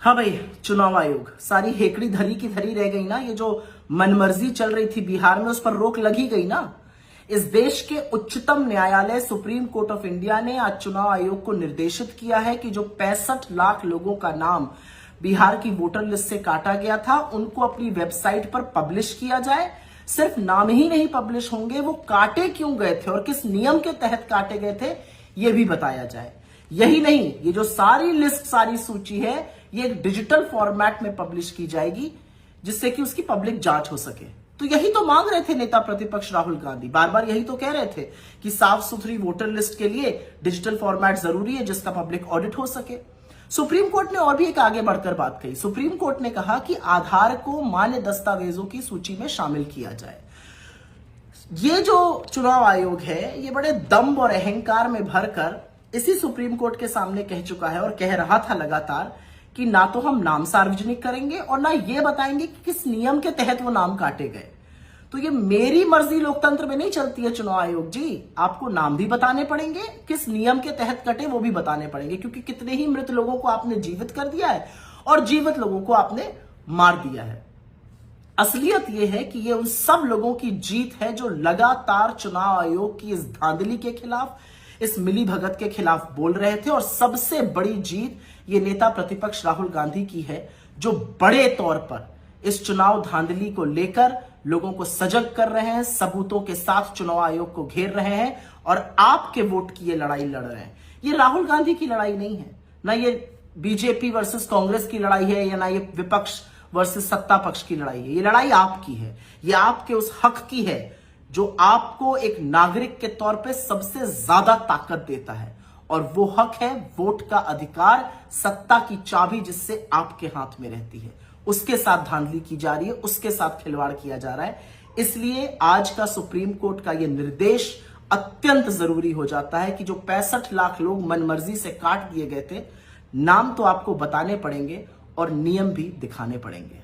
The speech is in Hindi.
हाँ भाई, चुनाव आयोग सारी हेकड़ी धरी की धरी रह गई ना। ये जो मनमर्जी चल रही थी बिहार में, उस पर रोक लगी गई ना। इस देश के उच्चतम न्यायालय सुप्रीम कोर्ट ऑफ इंडिया ने आज चुनाव आयोग को निर्देशित किया है कि जो 65 लाख लोगों का नाम बिहार की वोटर लिस्ट से काटा गया था, उनको अपनी वेबसाइट पर पब्लिश किया जाए। सिर्फ नाम ही नहीं पब्लिश होंगे, वो काटे क्यों गए थे और किस नियम के तहत काटे गए थे, ये भी बताया जाए। यही नहीं, ये जो सारी लिस्ट, सारी सूची है, ये डिजिटल फॉर्मेट में पब्लिश की जाएगी, जिससे कि उसकी पब्लिक जांच हो सके। तो यही तो मांग रहे थे नेता प्रतिपक्ष राहुल गांधी, बार बार यही तो कह रहे थे कि साफ सुथरी वोटर लिस्ट के लिए डिजिटल फॉर्मेट जरूरी है, जिसका पब्लिक ऑडिट हो सके। सुप्रीम कोर्ट ने और भी एक आगे बढ़कर बात कही। सुप्रीम कोर्ट ने कहा कि आधार को मान्य दस्तावेजों की सूची में शामिल किया जाए। ये जो चुनाव आयोग है, ये बड़े दम्भ और अहंकार में भरकर इसी सुप्रीम कोर्ट के सामने कह चुका है और कह रहा था लगातार कि ना तो हम नाम सार्वजनिक करेंगे और ना ये बताएंगे कि किस नियम के तहत वो नाम काटे गए। तो ये मेरी मर्जी लोकतंत्र में नहीं चलती है चुनाव आयोग जी। आपको नाम भी बताने पड़ेंगे, किस नियम के तहत कटे वो भी बताने पड़ेंगे, क्योंकि कितने ही मृत लोगों को आपने जीवित कर दिया है और जीवित लोगों को आपने मार दिया है। असलियत यह है कि ये उन सब लोगों की जीत है जो लगातार चुनाव आयोग की इस धांधली के खिलाफ, इस मिली भगत के खिलाफ बोल रहे थे। और सबसे बड़ी जीत ये नेता प्रतिपक्ष राहुल गांधी की है, जो बड़े तौर पर इस चुनाव धांधली को लेकर लोगों को सजग कर रहे हैं, सबूतों के साथ चुनाव आयोग को घेर रहे हैं और आपके वोट की ये लड़ाई लड़ रहे हैं। ये राहुल गांधी की लड़ाई नहीं है, ना ये बीजेपी वर्सेस कांग्रेस की लड़ाई है, या ना ये विपक्ष वर्सेस सत्ता पक्ष की लड़ाई है। ये लड़ाई आपकी है, ये आपके उस हक की है जो आपको एक नागरिक के तौर पे सबसे ज्यादा ताकत देता है, और वो हक है वोट का अधिकार, सत्ता की चाबी जिससे आपके हाथ में रहती है। उसके साथ धांधली की जा रही है, उसके साथ खिलवाड़ किया जा रहा है। इसलिए आज का सुप्रीम कोर्ट का यह निर्देश अत्यंत जरूरी हो जाता है कि जो 65 लाख लोग मनमर्जी से काट दिए गए थे, नाम तो आपको बताने पड़ेंगे और नियम भी दिखाने पड़ेंगे।